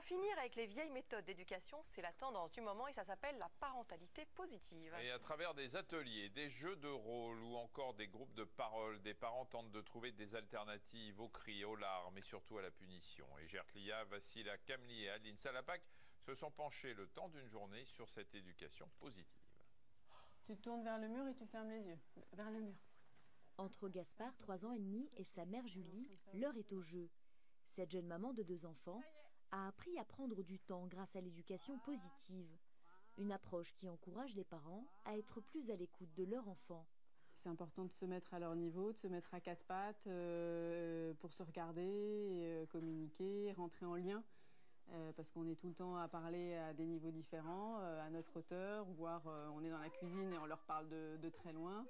finir avec les vieilles méthodes d'éducation, c'est la tendance du moment et ça s'appelle la parentalité positive. Et à travers des ateliers, des jeux de rôle ou encore des groupes de parole, des parents tentent de trouver des alternatives aux cris, aux larmes et surtout à la punition. Et Gertlia, Vassila, Kamli et Adeline Salapak se sont penchés le temps d'une journée sur cette éducation positive. Tu te tournes vers le mur et tu fermes les yeux. Vers le mur. Entre Gaspard, 3 ans et demi, et sa mère Julie, l'heure est au jeu. Cette jeune maman de 2 enfants a appris à prendre du temps grâce à l'éducation positive. Une approche qui encourage les parents à être plus à l'écoute de leur enfant. C'est important de se mettre à leur niveau, de se mettre à 4 pattes pour se regarder, communiquer, rentrer en lien. Parce qu'on est tout le temps à parler à des niveaux différents, à notre hauteur, voire on est dans la cuisine et on leur parle de très loin.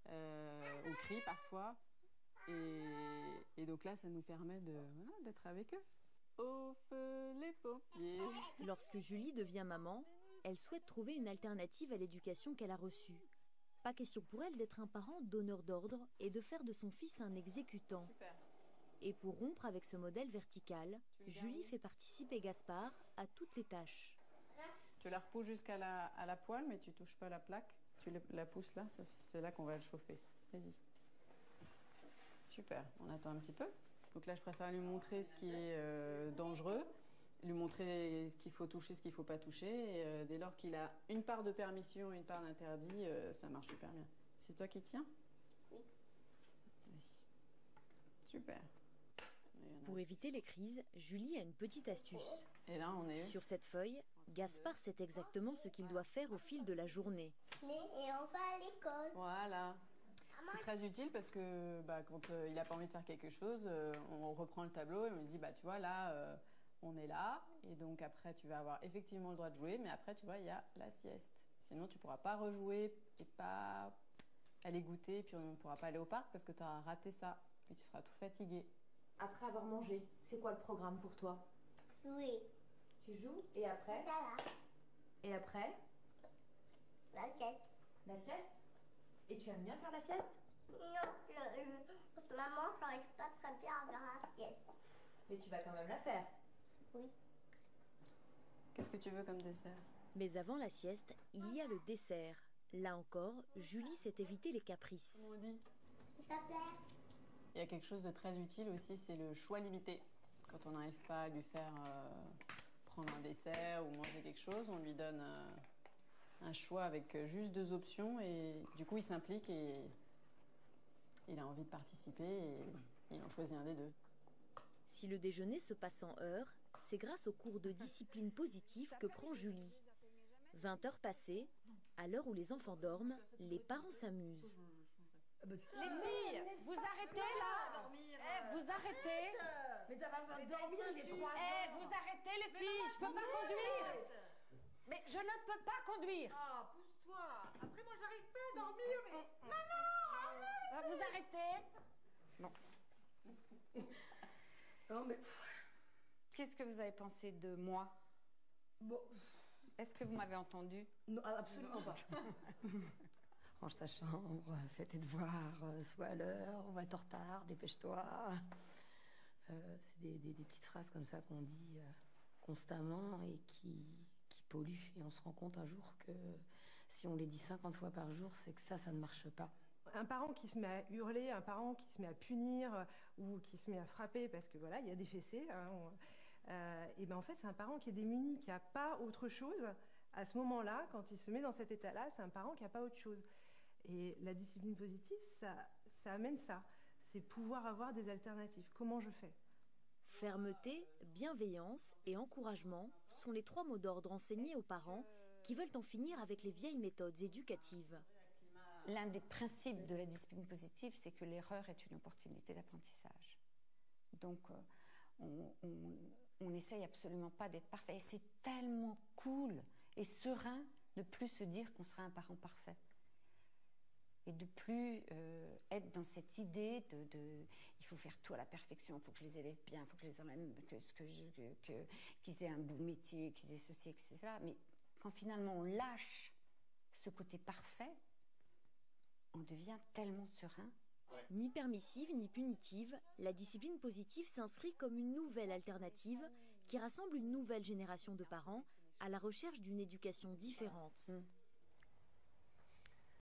On crie parfois. Et donc là, ça nous permet d'être avec eux. Au feu les pompiers. Lorsque Julie devient maman, elle souhaite trouver une alternative à l'éducation qu'elle a reçue. Pas question pour elle d'être un parent donneur d'ordre et de faire de son fils un exécutant. Super. Et pour rompre avec ce modèle vertical, Julie fait participer Gaspard à toutes les tâches. Tu la repousses jusqu'à la poêle, mais tu touches pas la plaque. Tu la pousses là, c'est là qu'on va le chauffer. Vas-y. Super, on attend un petit peu. Donc là, je préfère lui montrer ce qui est dangereux, lui montrer ce qu'il faut toucher, ce qu'il ne faut pas toucher. Et dès lors qu'il a une part de permission et une part d'interdit, ça marche super bien. C'est toi qui tiens? Oui. Vas-y. Super. Pour éviter les crises, Julie a une petite astuce. Et là, on est... Sur cette feuille, Gaspard sait exactement ce qu'il doit faire au fil de la journée. Et on va à l'école. Voilà. C'est très utile parce que quand il n'a pas envie de faire quelque chose, on reprend le tableau et on lui dit tu vois là, on est là et donc après tu vas avoir effectivement le droit de jouer, mais après tu vois il y a la sieste. Sinon tu ne pourras pas rejouer et pas aller goûter et puis on ne pourra pas aller au parc parce que tu auras raté ça et tu seras tout fatigué. Après avoir mangé, c'est quoi le programme pour toi? Oui. Tu joues et après? Voilà. Et après? La tête. La sieste? Et tu aimes bien faire la sieste? Non, maman, j'arrive pas très bien à faire la sieste. Mais tu vas quand même la faire. Oui. Qu'est-ce que tu veux comme dessert? Mais avant la sieste, il y a le dessert. Là encore, Julie sait éviter les caprices. On dit. Ça plaît? Il y a quelque chose de très utile aussi, c'est le choix limité. Quand on n'arrive pas à lui faire prendre un dessert ou manger quelque chose, on lui donne un choix avec juste 2 options et du coup il s'implique et il a envie de participer et il en choisit un des 2. Si le déjeuner se passe en heures, c'est grâce au cours de discipline positive que prend Julie. 20 heures passées, à l'heure où les enfants dorment, les parents s'amusent. Les filles, vous arrêtez là. Vous arrêtez. Mais t'as pas besoin de dormir, il est 3 heures. Vous arrêtez les filles, je peux pas conduire. Mais je ne peux pas conduire. Ah, pousse-toi. Après, moi, j'arrive pas à dormir, mais... Maman, arrête. Vous arrêtez. Non. Non, mais... Qu'est-ce que vous avez pensé de moi? Bon... Est-ce que vous m'avez entendu? Non, absolument pas. Range ta chambre, fais tes devoirs, sois à l'heure, on va être en retard, dépêche-toi. C'est des petites phrases comme ça qu'on dit constamment et qui polluent. Et on se rend compte un jour que si on les dit 50 fois par jour, c'est que ça ne marche pas. Un parent qui se met à hurler, un parent qui se met à punir ou qui se met à frapper parce que voilà, il y a des fessées, et ben en fait c'est un parent qui est démuni, qui n'a pas autre chose à ce moment-là, quand il se met dans cet état-là, c'est un parent qui n'a pas autre chose. Et la discipline positive, ça amène ça, c'est pouvoir avoir des alternatives. Comment je fais? Fermeté, bienveillance et encouragement sont les 3 mots d'ordre enseignés aux parents qui veulent en finir avec les vieilles méthodes éducatives. L'un des principes de la discipline positive, c'est que l'erreur est une opportunité d'apprentissage. Donc, on n'essaye absolument pas d'être parfait. Et c'est tellement cool et serein de plus se dire qu'on sera un parent parfait. Et de plus être dans cette idée il faut faire tout à la perfection, il faut que je les élève bien, il faut que je les emmène, qu'ils aient un beau métier, qu'ils aient ceci, etc. Mais quand finalement on lâche ce côté parfait, on devient tellement serein. Ni permissive ni punitive, la discipline positive s'inscrit comme une nouvelle alternative qui rassemble une nouvelle génération de parents à la recherche d'une éducation différente.